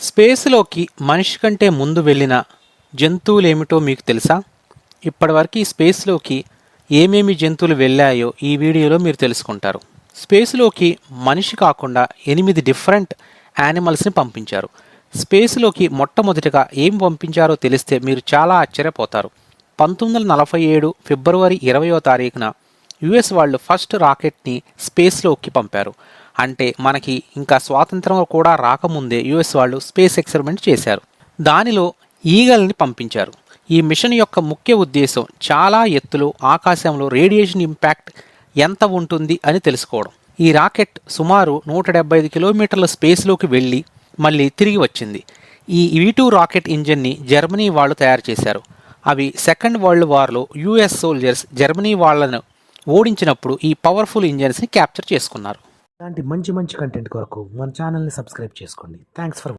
స్పేస్లోకి మనిషి కంటే ముందు వెళ్ళిన జంతువులేమిటో మీకు తెలుసా? ఇప్పటివరకు ఈ స్పేస్లోకి ఏమేమి జంతువులు వెళ్ళాయో ఈ వీడియోలో మీరు తెలుసుకుంటారు. స్పేస్లోకి మనిషి కాకుండా 8 డిఫరెంట్ యానిమల్స్ని పంపించారు. స్పేస్లోకి మొట్టమొదటిగా ఏం పంపించారో తెలిస్తే మీరు చాలా ఆశ్చర్యపోతారు. 1947 ఫిబ్రవరి 20వ తారీఖున యుఎస్ వాళ్ళు ఫస్ట్ రాకెట్ని స్పేస్లోకి పంపారు. అంటే మనకి ఇంకా స్వాతంత్రం కూడా రాకముందే యుఎస్ వాళ్ళు స్పేస్ ఎక్స్పెరిమెంట్ చేశారు. దానిలో ఈగల్ని పంపించారు. ఈ మిషన్ యొక్క ముఖ్య ఉద్దేశం చాలా ఎత్తులో ఆకాశంలో రేడియేషన్ ఇంపాక్ట్ ఎంత ఉంటుంది అని తెలుసుకోవడం. ఈ రాకెట్ సుమారు 175 కిలోమీటర్ల స్పేస్లోకి వెళ్ళి మళ్ళీ తిరిగి వచ్చింది. ఈ V2 రాకెట్ ఇంజిన్ని జర్మనీ వాళ్ళు తయారు చేశారు. అవి సెకండ్ వరల్డ్ వార్లో యుఎస్ సోల్జర్స్ జర్మనీ వాళ్ళను ఓడించినప్పుడు ఈ పవర్ఫుల్ ఇంజిన్స్ని క్యాప్చర్ చేసుకున్నారు. ఇలాంటి మంచి కంటెంట్ కొరకు మన ఛానల్ని సబ్స్క్రైబ్ చేసుకోండి. Thanks for